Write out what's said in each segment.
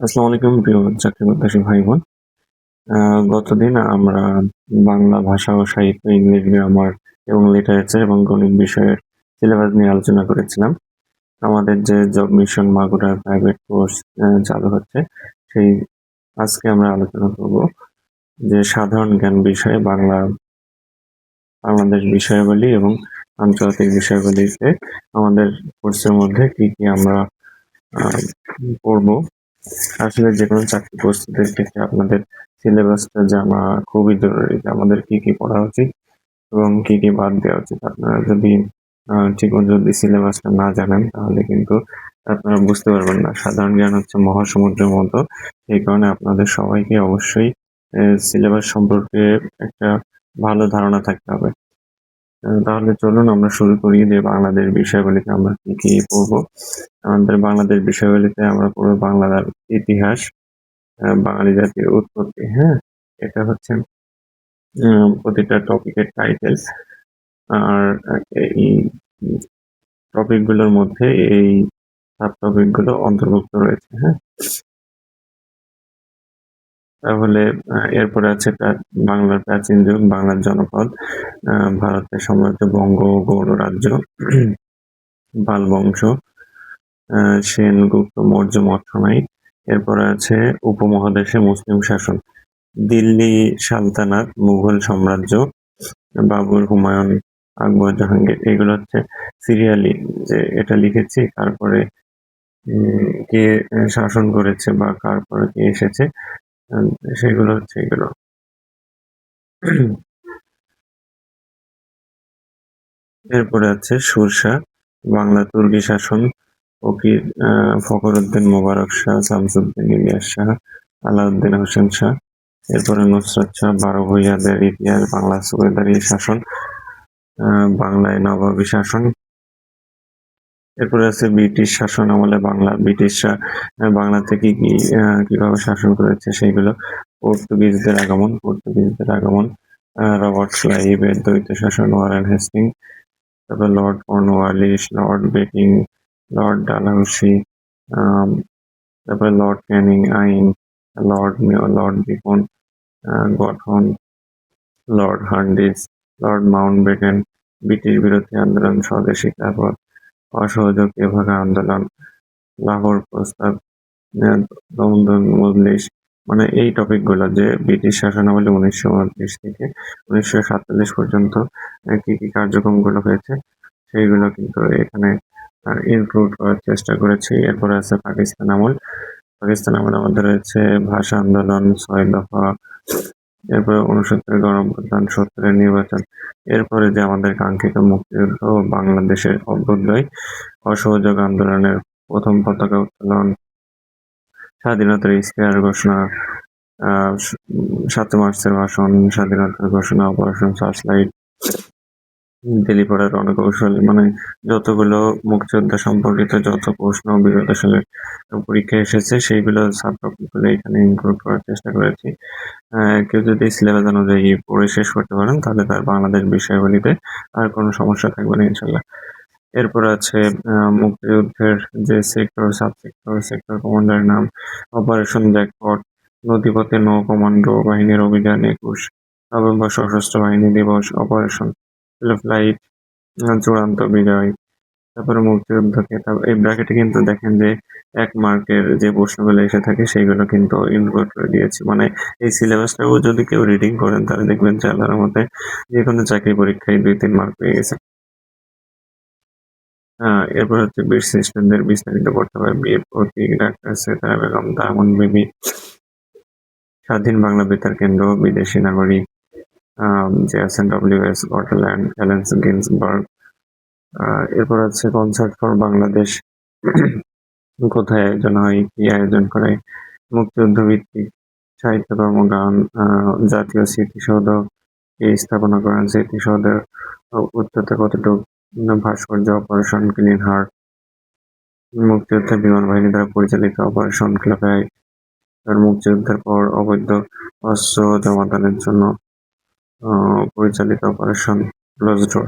আসসালামু আলাইকুম প্রিয় চাকরি প্রত্যাশী ভাই বোন। গতদিন আমরা বাংলা ভাষা ও সাহিত্য, ইংলিশ গ্রামার এবং লিটারেচার এবং গণিত বিষয়ের সিলেবাস নিয়ে আলোচনা করেছিলাম। আমাদের যে job mission Magura private course চালু হচ্ছে, সেই আজকে আমরা আলোচনা করব যে সাধারণ জ্ঞান বিষয়ে বাংলাদেশ বিষয়াবলী এবং আন্তর্জাতিক বিষয়াবলীতে আমাদের কোর্সের মধ্যে কি আমরা আহ, পড়বো। আসলে যেকোনো চাকরি প্রস্তুতির ক্ষেত্রে আপনাদের সিলেবাসটা জানা খুবই জরুরি যে আমাদের কি পড়া উচিত এবং কি বাদ দেওয়া উচিত। আপনারা যদি ঠিকমতো যদি সিলেবাসটা না জানেন তাহলে কিন্তু আপনারা বুঝতে পারবেন না। সাধারণ জ্ঞান হচ্ছে মহাসমুদ্রের মতো। সেই কারণে আপনাদের সবাইকে অবশ্যই সিলেবাস সম্পর্কে একটা ভালো ধারণা থাকতে হবে। তাহলে চলুন আমরা শুরু করি যে বাংলাদেশ বিষয়াবলীতে আমরা কি পড়বো। আমাদের বাংলাদেশ বিষয়াবলীতে আমরা পড়বো বাংলার ইতিহাস, বাঙালি জাতির উৎপত্তি। হ্যাঁ, এটা হচ্ছে প্রতিটা টপিকের টাইটেল। আর এই টপিক গুলোর মধ্যে এই সাব টপিক গুলো অন্তর্ভুক্ত রয়েছে। হ্যাঁ, তাহলে এরপরে আছে বাংলার প্রাচীন যুগ, বাংলার জনপদ, ভারতের সাম্রাজ্য, বঙ্গ গৌড় রাজ্য, পাল বংশ, সেনগুপ্ত মৌর্য মঠনাই। এরপরে আছে উপমহাদেশে মুসলিম শাসন, দিল্লি সালতানাত, মুঘল সাম্রাজ্য, বাবর, হুমায়ুন, আকবর, জাহাঙ্গীর। এগুলো হচ্ছে সিরিয়ালি যে এটা লিখেছি, তারপরে কে শাসন করেছে বা কার পরে কে এসেছে, আহ, সেগুলো হচ্ছে এগুলো। এরপরে আছে সুরসা, বাংলা তুর্কি শাসন, ফকির ফখরুদ্দিন মোবারক শাহ, শামসুদ্দিন ইলিয়াস শাহ, আলাউদ্দিন হোসেন শাহ। এরপরে নুসরত শাহ, বারো ভূঁইয়াদের ইতিহাস, বাংলা সুবেদারি শাসন, বাংলায় নবাবী শাসন। এরপরে আছে ব্রিটিশ শাসন আমলে বাংলা, ব্রিটিশরা বাংলাতে কিভাবে শাসন করেছে সেইগুলো। পর্তুগিজদের আগমন, রবার্ট ক্লাইভের দ্বৈত শাসন, ওয়ারেন হেস্টিং, তারপর লর্ড কর্নওয়ালিস, লর্ড বেকিং, লর্ড ডালহৌসি, আম, তারপরে লর্ড ক্যানিং আইন, লর্ড বিপন গঠন, লর্ড হান্ডিস, লর্ড মাউন্টব্যাটেন, ব্রিটিশ বিরোধী আন্দোলন, স্বদেশী তারপর অসহযোগ এভাবে আন্দোলন, লাহোর প্রস্তাব, দমদম মজলিস। মানে এই টপিক গুলো যে ব্রিটিশ শাসনামলে 1929 থেকে 1947 পর্যন্ত কি কার্যক্রম গুলো হয়েছে সেইগুলো কিন্তু এখানে ইনক্লুড করার চেষ্টা করেছি। এরপরে আছে পাকিস্তান আমল আমাদের রয়েছে ভাষা আন্দোলন, 6 দফা, এরপরে 69 গণঅভ্যুত্থান, 70 নির্বাচন। এরপরে যে আমাদের কাঙ্ক্ষিত মুক্তিযুদ্ধ ও বাংলাদেশের অভ্যুদয়, অসহযোগ আন্দোলনের প্রথম পতাকা উত্তোলন, স্বাধীনতার ইশতেহার ঘোষণা, 7 মার্চের ভাষণ, স্বাধীনতার ঘোষণা, অপারেশন সার্চলাইট, দিল্লি রণকৌশল। মানে যতগুলো মুক্তিযোদ্ধা সম্পর্কিত যত প্রশ্ন বিগত সালের পরীক্ষায় এসেছে সেইগুলো সাব টপিক গুলো এখানে ইনক্লুড করার চেষ্টা করেছি। কেউ যদি সিলেবাস অনুযায়ী পড়ে শেষ করতে পারেন তাহলে তার বাংলাদেশ বিষয়াবলীতে আর কোনো সমস্যা থাকবে না ইনশাল্লাহ। এরপর আছে মুক্তিযুদ্ধের যে সেক্টর কমান্ডারের নাম, অপারেশন জ্যাকপট, নদীপথে নৌ কমান্ডো বাহিনীর অভিযান, 21 নভেম্বর সশস্ত্র বাহিনী দিবস, অপারেশন ফ্লাইট, চূড়ান্ত বিজয়। তারপরে মুক্তিযুদ্ধকে এই ব্র্যাকেটে কিন্তু দেখেন যে 1 মার্কের যে প্রশ্নগুলো এসে থাকে সেইগুলো কিন্তু ইনক্লুড করে দিয়েছি। মানে এই সিলেবাসটাও যদি কেউ রিডিং করেন তাহলে দেখবেন যে আল্লাহর মতে যে কোনো চাকরি পরীক্ষায় 2-3 মার্ক পেয়ে গেছে। এরপর হচ্ছে বীর শ্রেষ্ঠদের বিস্তারিত পড়তে হবে। বীর প্রতীক, ডাক্তার সেতারা বেগম, দামন বিবি, স্বাধীন বাংলা বেতার কেন্দ্র, বিদেশি নাগরিক, যে আছেন ডব্লিউ.এস. Gotland, অ্যালেন্স Ginsberg. এরপর আছে কনসার্ট ফর বাংলাদেশ, কোথায় আয়োজন হয়, কি আয়োজন করে, মুক্তিযুদ্ধ ভিত্তিক সাহিত্যকর্ম, গান, জাতীয় স্মৃতিসৌধ কে স্থাপনা করেন, স্মৃতিসৌধের উচ্চতা কতটুকু, ভাস্কর্য, অপারেশন ক্লিন হার্ট, মুক্তিযুদ্ধের বিমান বাহিনী দ্বারা পরিচালিত অপারেশন ক্লাফাই, মুক্তিযুদ্ধের পর অবৈধ অস্ত্র জমাদানের জন্য পরিচালিত অপারেশন ক্লোজ ডোর।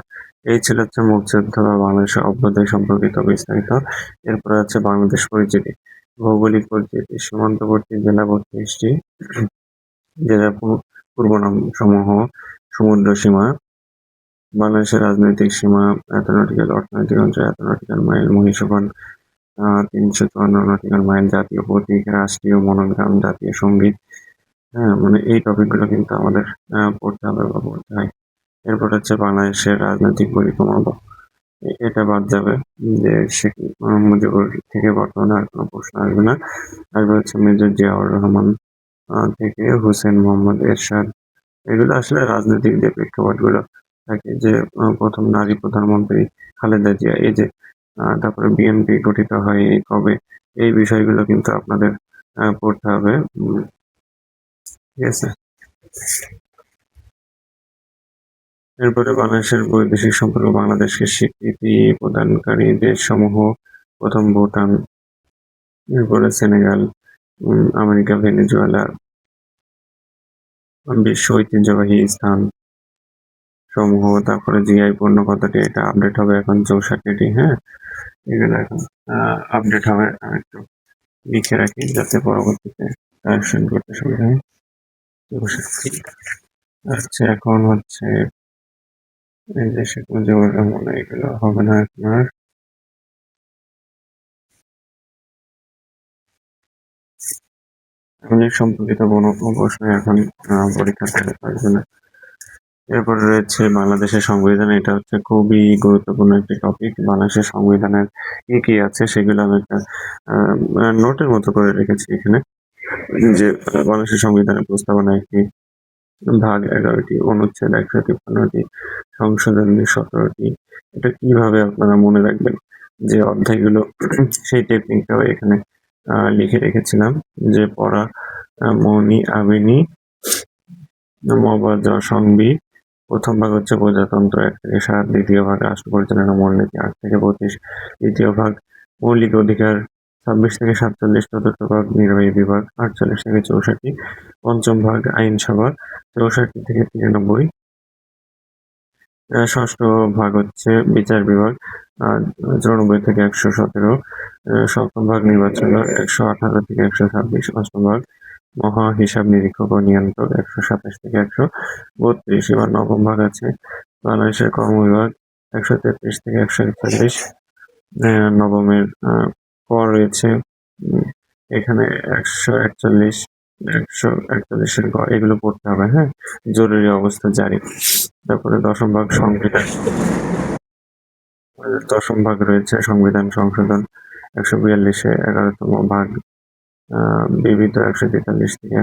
এই ছিল হচ্ছে মুক্তিযুদ্ধ বা বাংলাদেশের অভ্যুদয় সম্পর্কিত বিস্তারিত। এরপরে আছে বাংলাদেশ পরিচিতি। ভৌগোলিক পরিচিতি: সীমান্তবর্তী জেলা ৩২টি, জেলার পূর্ব নাম সমূহ: সমুদ্র সীমা। বাংলাদেশের রাজনৈতিক সীমা: এত নটিক্যাল, অর্থনৈতিক অঞ্চল এত নটিক্যাল মাইল, মহীসোপান ৩৫৪ নটিক্যাল মাইল, জাতীয় প্রতীক, রাষ্ট্রীয় মনোগ্রাম, জাতীয় সঙ্গীত। হ্যাঁ, মানে এই টপিকগুলো কিন্তু আমাদের পড়তে হবে বা পড়তে হয়। এরপর হচ্ছে বাংলাদেশের রাজনৈতিক পরিক্রমা, এটা বাদ যাবে, যে শেখ মুজিবুর থেকে বর্তমানে আর কোনো প্রশ্ন আসবে না। আসবে হচ্ছে মেজর জিয়াউর রহমান থেকে হুসেন মোহাম্মদ এরশাদ। এগুলো আসলে রাজনৈতিক যে প্রেক্ষাপটগুলো থাকে, যে প্রথম নারী প্রধানমন্ত্রী খালেদা জিয়া, এই যে তারপরে বিএনপি গঠিত হয় কবে, এই বিষয়গুলো কিন্তু আপনাদের পড়তে হবে। ঠিক আছে। এরপরে বাংলাদেশের বৈদেশিক সম্পর্ক: বাংলাদেশকে স্বীকৃতি প্রদানকারী দেশসমূহ: প্রথম ভুটান, এরপরে সেনেগাল, আমেরিকা, ভেনেজুয়েলা। বিশ্ব ঐতিহ্যবাহী স্থান সমূহ, তারপরে জিআই পণ্য কথাটি, এটা আপডেট হবে এখন ৬৪টি। হ্যাঁ, এগুলো এখন আপডেট হবে। আমি একটু লিখে রাখি যাতে পরবর্তীতে কারেকশন করতে সুবিধা হয়। ৬৪। আচ্ছা, এখন হচ্ছে এই যে শেখ মুজিবুর রহমান, এগুলো হবে না আপনার। সামাজিক সম্পর্কিত কোনো প্রশ্ন এখন পরীক্ষাতে আসবে না। এরপরে রয়েছে বাংলাদেশের সংবিধান। এটা হচ্ছে খুবই গুরুত্বপূর্ণ একটি টপিক। বাংলাদেশের সংবিধানের কি আছে সেগুলো আমি একটা নোটের মতো করে রেখেছি এখানে, যে বাংলাদেশের সংবিধানের প্রস্তাবনা একটি, ভাগ 11টি, অনুচ্ছেদ 153টি, সংশোধনী 17টি। এটা কিভাবে আপনারা মনে রাখবেন, যে অধ্যায়গুলো সেই টেকনিকটাও এখানে লিখে রেখেছিলাম, যে পড়া মনি আবিনী মবজ-সংবি। প্রথম ভাগ হচ্ছে প্রজাতন্ত্র ১ থেকে ৭, দ্বিতীয় ভাগ রাষ্ট্র পরিচালনা মূলনীতি ৮ থেকে ৩২, তৃতীয় ভাগ মৌলিক অধিকার ২৬ থেকে ৪৭, চতুর্থ ভাগ নির্বাহী বিভাগ ৪৮ থেকে ৬৪, পঞ্চম ভাগ আইনসভা ৬৪ থেকে ৯৩, ষষ্ঠ ভাগ হচ্ছে বিচার বিভাগ ৯৪ থেকে ১১৭, সপ্তম ভাগ নির্বাচন ১১৮ থেকে ১২৬, অষ্টম ভাগ মহা হিসাব নিরীক্ষক ও নিয়ন্ত্রক ১২৭ থেকে ১৩২। এবার নবম ভাগ আছে বাংলাদেশের কর্ম বিভাগ ১৩৩ থেকে ১৪১। নবমের পর রয়েছে এখানে ১৪১, ১৪১-এর গ, এগুলো পড়তে হবে। হ্যাঁ, জরুরি অবস্থা জারি। তারপরে দশম ভাগ সংবিধান, দশম ভাগ রয়েছে সংবিধান সংশোধন ১৪২-এ, ১১তম ভাগ বিবিধ ১৪৩ থেকে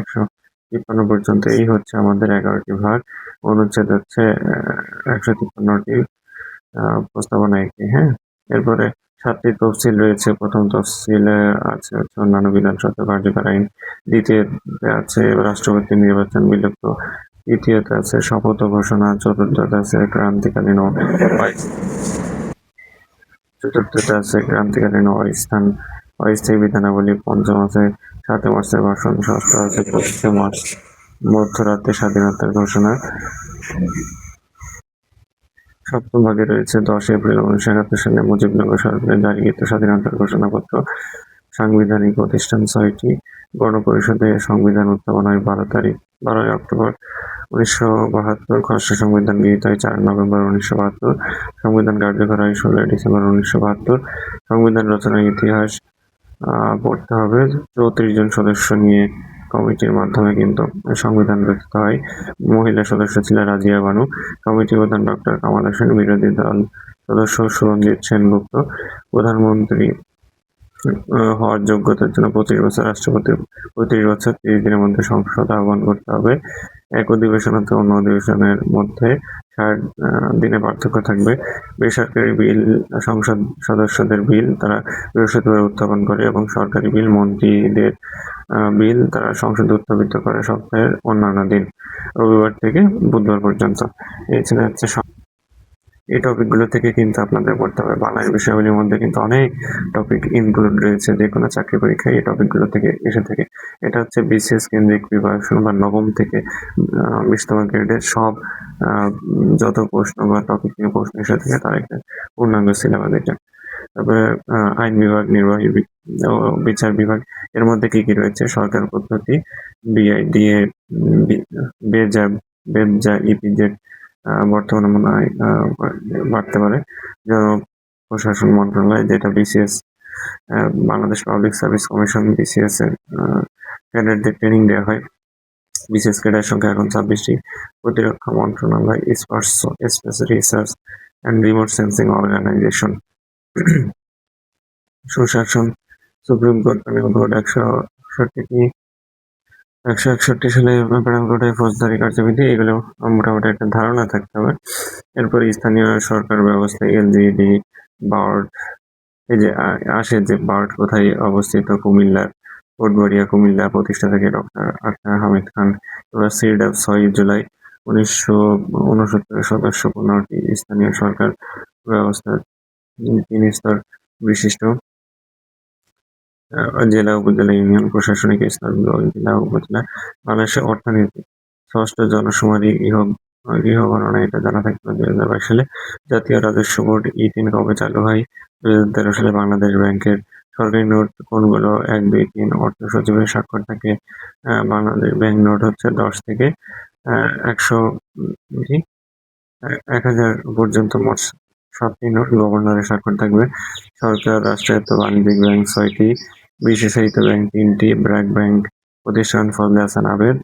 ১৫৩ পর্যন্ত। এই হচ্ছে আমাদের ১১টি ভাগ। অনুচ্ছেদ হচ্ছে ১৫৩টি, প্রস্তাবনা একটি। হ্যাঁ, এরপরে 7টি তফসিল রয়েছে। প্রথম তফসিলে আছে হচ্ছে অন্যান্য বিধানসভা কার্যকর আইন, দ্বিতীয়তে আছে রাষ্ট্রপতি নির্বাচন বিলুপ্ত, তৃতীয়তে আছে শপথ ঘোষণা, চতুর্থতে আছে ক্রান্তিকালীন অস্থায়ী বিধানাবলী, পঞ্চম আছে ৭ মার্চের ভাষণ, ষষ্ঠ আছে ২৫ মার্চ মধ্যরাতে স্বাধীনতার ঘোষণা। সপ্তম ভাগে রয়েছে ১০ এপ্রিল ১৯৭১ সালে মুজিবনগর সরকারের জারিকৃত স্বাধীনতার ঘোষণাপত্র। সাংবিধানিক প্রতিষ্ঠান ৬টি। গণপরিষদে সংবিধান উত্থাপন হয় ১২ই অক্টোবর ১৯৭২। খসড়া সংবিধান গৃহীত হয় ৪ নভেম্বর ১৯৭২। সংবিধান কার্যকর হয় ১৬ ডিসেম্বর ১৯৭২। সংবিধান রচনার ইতিহাস পড়তে হবে। ৩৪ জন সদস্য নিয়ে কমিটির মাধ্যমে কিন্তু সংবিধান রচিত হয়। মহিলা সদস্য ছিলেন রাজিয়া বানু। কমিটি প্রধান ডক্টর কামাল হোসেন। বিরোধী দল সদস্য সুরঞ্জিত সেনগুপ্ত। প্রধানমন্ত্রী হওয়ার যোগ্যতার জন্য ২৫ বছর, রাষ্ট্রপতি ৩৫ বছর, ৩০ দিনের মধ্যে সংসদ আহ্বান করতে হবে। এক অধিবেশন হতে অন্য অধিবেশনের মধ্যে ৬০ দিনে পার্থক্য থাকবে। বেসরকারি বিল সংসদ সদস্যদের বিল তারা বৃহস্পতিবার উত্থাপন করে, এবং সরকারি বিল, মন্ত্রীদের বিল তারা সংসদে উত্থাপিত করে সপ্তাহের অন্যান্য দিন, রবিবার থেকে বুধবার পর্যন্ত। এই ছিল হচ্ছে এই টপিকগুলো থেকে কিন্তু আপনাদের পড়তে হবে। বাংলার বিষয়গুলির মধ্যে কিন্তু অনেক টপিক ইনক্লুড রয়েছে, যে কোনো চাকরি পরীক্ষায় এই টপিকগুলো থেকে এসে থাকে। এটা হচ্ছে বিসিএস কেন্দ্রিক প্রিপারেশন, বা নবম থেকে 20তম গ্রেডের সব যত প্রশ্ন বা টপিক নিয়ে প্রশ্ন এসে থাকে তার একটা পূর্ণাঙ্গ সিলেবাস এটা। তারপরে আইন বিভাগ, নির্বাহী ও বিচার বিভাগ, এর মধ্যে কি কি রয়েছে? সরকার পদ্ধতি, বিআইডিএ, বেজা, বেবজা, ইপিজেড, বর্তমানে মনে হয় বাড়তে পারে, জনপ্রশাসন মন্ত্রণালয়, যেটা BCS, Bangladesh public service commission, BCS এর ক্যাডারদের ট্রেনিং দেওয়া হয়। বিসিএস ক্যাডার সংখ্যা এখন 26টি। প্রতিরক্ষা মন্ত্রণালয়, space research and remote sensing organisation. সুশাসন, সুপ্রিম কোর্ট প্যানেল কোড 161 সালে প্যানেল কোডে ফৌজদারি কার্যবিধি, এগুলো মোটামুটি একটা ধারণা থাকতে হবে। এরপরে স্থানীয় সরকার ব্যবস্থা, এলজিইডি, বার্ড, এই যে আসে যে বার্ড কোথায় অবস্থিত, কুমিল্লার কোটবাড়িয়া, কুমিল্লা, প্রতিষ্ঠাতা কে ডক্টর আখতার হামিদ খান। এবার সিডাপ 6 জুলাই 1969 সদস্য 15টি স্থানীয় সরকার ব্যবস্থা 3 স্তর বিশিষ্ট, জেলা, উপজেলা, ইউনিয়ন প্রশাসনিক স্তরগুলো জেলা, উপজেলা। বাংলাদেশের অর্থনীতি, ষষ্ঠ জনশুমারি গৃহ গণনা, এটা জানা থাকবে 2022 সালে। জাতীয় রাজস্ব বোর্ড, ই-3 কবে চালু হয়? 2013 সালে। বাংলাদেশ ব্যাংকের সরকারি নোট কোনগুলো? 1, 2, 3। অর্থ সচিবের স্বাক্ষর থাকে। বাংলাদেশ ব্যাংক নোট হচ্ছে 10 থেকে 100 কি 1000 পর্যন্ত মোট 7টি নোট। গভর্নরের স্বাক্ষর থাকবে। সরকার রাষ্ট্রায়ত্ত বাণিজ্যিক ব্যাংক 6টি, বিশেষায়িত ব্যাংক 3টি, ব্র্যাক ব্যাংক প্রতিষ্ঠান ফজলে হাসান আবেদ,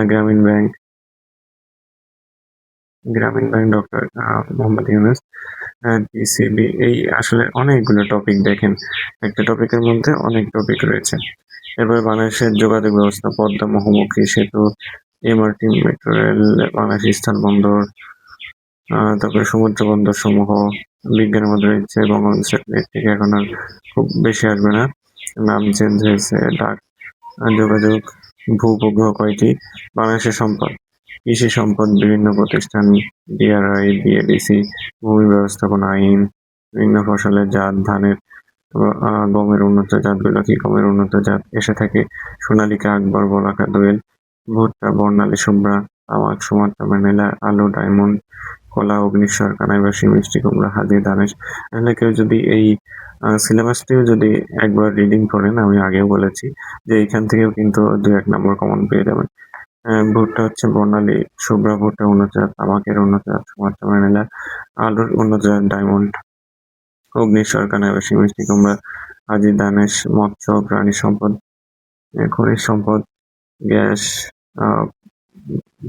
গ্রামীণ bank doctor Mohammad Yunus, DCB. এই আসলে অনেকগুলো টপিক, দেখেন একটা টপিকের মধ্যে অনেক টপিক রয়েছে। এরপর বাংলাদেশের যোগাযোগ ব্যবস্থা, পদ্মা বহুমুখী সেতু, এমআরটি, মেট্রো রেল, বাংলাদেশ স্থলবন্দর, তারপরে সমুদ্র বন্দর সমূহ। বিজ্ঞানের মধ্যে রয়েছে বঙ্গবন্ধু স্যাটেলাইট থেকে এখন আর খুব বেশি আসবে না, নাম চেঞ্জ হয়েছে। ডাক যোগাযোগ, ভূ উপগ্রহ কয়টি? বাংলাদেশের সম্পদ, কৃষি সম্পদ, বিভিন্ন প্রতিষ্ঠান, ডিআরআই, বিএডিসি, ভূমি ব্যবস্থাপনা আইন, বিভিন্ন ফসলের জাত, ধানের, গমের উন্নত জাতগুলো কি? গমের উন্নত জাত এসে থাকে সোনালিকা, আকবর, বলাকা, দোয়েল। ভুট্টা, বর্ণালী, শুভ্রা, তামাক, সুমাত্রা, ম্যানিলা, আলু, ডায়মন্ড, কলা, অগ্নিশ্বর, কানাইবাসী, মিষ্টি কুমড়া, হাজি, দানেশ। আসলে কেউ যদি এই সিলেবাসটিও যদি একবার রিডিং করেন, আমি আগেও বলেছি যে এইখান থেকেও কিন্তু 2-1 নম্বর কমন পেয়ে যাবেন। ভুট্টা হচ্ছে বর্ণালী, শুভ্রা ভুট্টা উন্নত জাত, তামাকের উন্নত জাত সুমাত্রা, ম্যানিলা, আলুর উন্নত জাত ডায়মন্ড, অগ্নিশ্বর, কানাইবাসী, মিষ্টি কুমড়া, হাজি, দানেশ। মৎস্য প্রাণী সম্পদ, খনিজ সম্পদ, গ্যাস,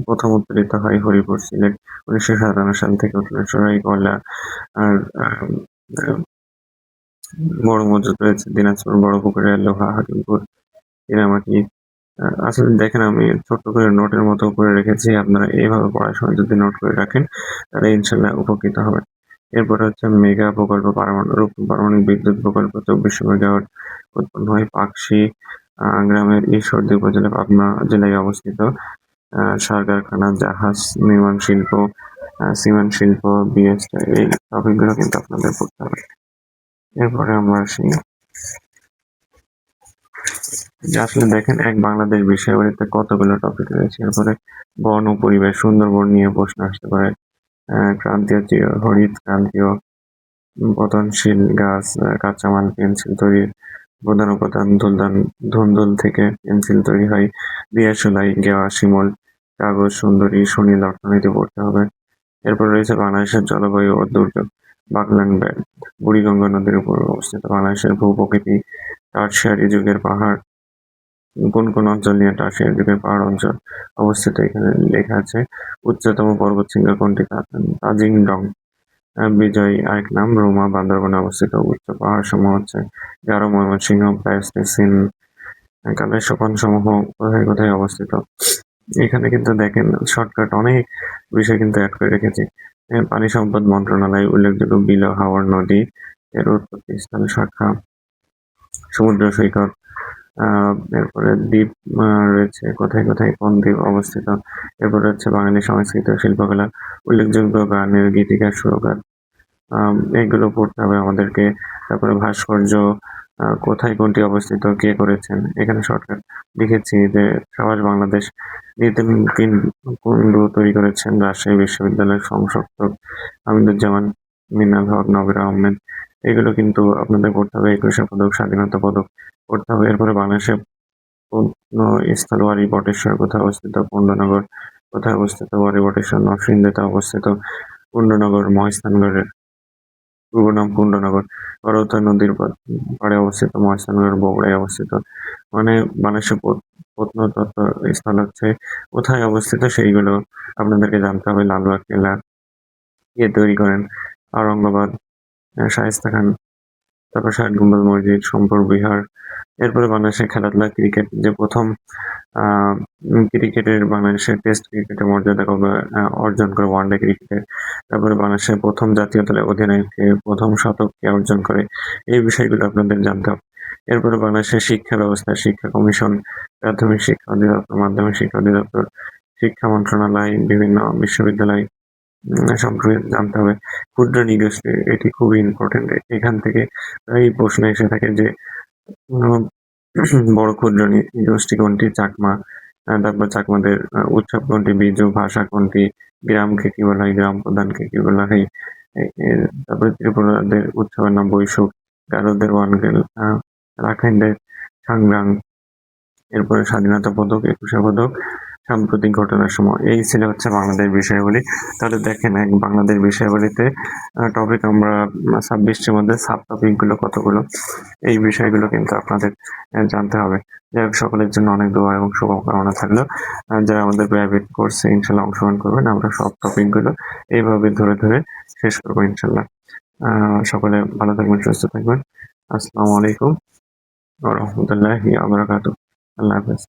প্রথম উৎপাদিত হয় হরিপুর, সিলেট 1957 সাল থেকে। উত্তরেশ্বরাই, কয়লা আর বড় মজুদ রয়েছে দিনাজপুর, বড় পুকুরিয়া, লোহা, হাকিমপুর, চীনামাটি। আসলে দেখেন আমি ছোট্ট করে নোটের মতো করে রেখেছি, আপনারা এইভাবে পড়ার সময় যদি নোট করে রাখেন তাহলে ইনশাল্লাহ উপকৃত হবেন। এরপরে হচ্ছে মেগা প্রকল্প, পারমাণবিক বিদ্যুৎ প্রকল্প 2400 মেগাওয়াট উৎপন্ন হয় পাকশি গ্রামের ঈশ্বরদী উপজেলা, পাবনা জেলায় অবস্থিত। সার কারখানা, জাহাজ নির্মাণ শিল্প, সিমেন্ট শিল্প, বিএসটা, এই টপিকগুলো কিন্তু আপনাদের পড়তে হবে। এরপরে আমরা আসি যে আসলে দেখেন এক বাংলাদেশ বিষয়াবলীতে কতগুলো টপিক রয়েছে। এরপরে বন ও পরিবেশ, সুন্দরবন নিয়ে প্রশ্ন আসতে পারে। ক্রান্তীয় হরিত ক্রান্তীয়, পতনশীল গাছ, কাঁচামাল, পেন্সিল তৈরির প্রধান উপাদান ধুন্দুল থেকে পেন্সিল তৈরি হয়। দিয়াশুলাই, গেওয়া, শিমুল, কাগজ, সুন্দরী, সুনীল। অর্থনীতি পড়তে হবে। এরপর রয়েছে বাংলাদেশের জলবায়ু ও দুর্যোগ, বাকল্যান্ড ব্যান্ড বুড়িগঙ্গা নদীর উপর অবস্থিত। বাংলাদেশের ভূপ্রকৃতি, টারশিয়ারি যুগের পাহাড়, কোন কোন অঞ্চল নিয়ে টারশিয়ারি যুগের পাহাড় অঞ্চল অবস্থিত এখানে লেখা আছে। উচ্চতম পর্বতশৃঙ্গ কোনটি? তাজিং-ডং। বিজয় আরেক নাম। রুমা বান্দরবানে অবস্থিত। উচ্চ পাহাড় সমূহ হচ্ছে গারো, ময়মনসিংহ, প্লাইস্টোসিন কালের সোপান সমূহ কোথায় কোথায় অবস্থিত। এখানে কিন্তু দেখেন শর্টকাট অনেক বিষয় কিন্তু অ্যাড করে রেখেছি। পানি সম্পদ মন্ত্রণালয়, উল্লেখযোগ্য বিল ও হাওড় নদী এর উৎপত্তি স্থান, শাখা, সমুদ্র সৈকত। এরপরে দ্বীপ রয়েছে কোথায় কোথায়, কোন দ্বীপ অবস্থিত। এরপরে হচ্ছে বাঙালি সংস্কৃতি ও শিল্পকলা, উল্লেখযোগ্য গানের গীতিকার, সুরকার, এগুলো পড়তে হবে আমাদেরকে। তারপরে ভাস্কর্য, কোথায় কোনটি অবস্থিত, কে করেছেন। এখানে শর্টকাট লিখেছি যে সাবাস বাংলাদেশ কুণ্ডু তৈরি করেছেন রাজশাহী বিশ্ববিদ্যালয়ের সংরক্ষক হামিদুজ্জামান, মিনাল হক, নবির আহমেদ। এগুলো কিন্তু আপনাদের পড়তে হবে। একুশে পদক, স্বাধীনতা পদক পড়তে হবে। এরপরে বাংলাদেশের প্রত্নস্থল ওয়ারী বটেশ্বর কোথায় অবস্থিত? কুণ্ডনগর কোথায় অবস্থিত? ওয়ারী বটেশ্বর নরসিংদীতে অবস্থিত। কুণ্ডনগর মহাস্থানগড়ের পূর্ব নাম কুণ্ডনগর। করতোয়া নদীর পাড়ে অবস্থিত। মহাস্থানগড় বগুড়ায় অবস্থিত। মানে বাংলাদেশের প্রত্নতত্ত্ব স্থল হচ্ছে কোথায় অবস্থিত সেইগুলো আপনাদেরকে জানতে হবে। লালবাগ কেল্লা কে তৈরি করেন? আওরঙ্গাবাদ। শায়েস্তা খান। তারপর ষাট গম্বুজ মসজিদ, সোমপুর বিহার। এরপরে বাংলাদেশের খেলাধুলা ক্রিকেট, যে প্রথম ক্রিকেটের বাংলাদেশের টেস্ট ক্রিকেটের মর্যাদা কবে অর্জন করে ওয়ানডে ক্রিকেটে। তারপরে বাংলাদেশের প্রথম জাতীয় দলের অধিনায়ককে, প্রথম শতককে অর্জন করে, এই বিষয়গুলো আপনাদের জানতে হবে। এরপরে বাংলাদেশের শিক্ষা ব্যবস্থা, শিক্ষা কমিশন, প্রাথমিক শিক্ষা অধিদপ্তর, মাধ্যমিক শিক্ষা অধিদপ্তর, শিক্ষা মন্ত্রণালয়, বিভিন্ন বিশ্ববিদ্যালয় সম্পর্কে জানতে হবে। ক্ষুদ্র নৃগোষ্ঠী, এটি খুবই ইম্পর্টেন্ট। এখান থেকে এই প্রশ্ন এসে থাকে যে বড় ক্ষুদ্র নৃগোষ্ঠী কোনটি? চাকমা। তারপর চাকমাদের উৎসব কোনটি? বিজু। ভাষা কোনটি? গ্রামকে কি বলা হয়? গ্রাম প্রধানকে কি বলা হয়? তারপরে ত্রিপুরাদের উৎসবের নাম বৈশুক। গারোদের ওয়ানগেল। রাখাইনদের সাংগ্রাং। এরপরে স্বাধীনতা পদক, একুশে পদক, সাম্প্রতিক ঘটনার সময়। এই ছিল হচ্ছে বাংলাদেশ বিষয়াবলী। তাহলে দেখেন বাংলাদেশ বিষয়াবলীতে টপিক আমরা 26টির মধ্যে সাব টপিকগুলো কতগুলো, এই বিষয়গুলো কিন্তু আপনাদের জানতে হবে। যাই হোক, সকলের জন্য অনেক দোয়া এবং শুভকামনা থাকলো। যারা আমাদের প্রাইভেট কোর্সে ইনশাল্লাহ অংশগ্রহণ করবেন, আমরা সব টপিকগুলো এইভাবে ধরে ধরে শেষ করবো ইনশাল্লাহ। সকলে ভালো থাকবেন, সুস্থ থাকবেন। আসসালামু আলাইকুম ওয়া রাহমাতুল্লাহি ওয়া বারাকাতুহু। আল্লাহ হাফেজ।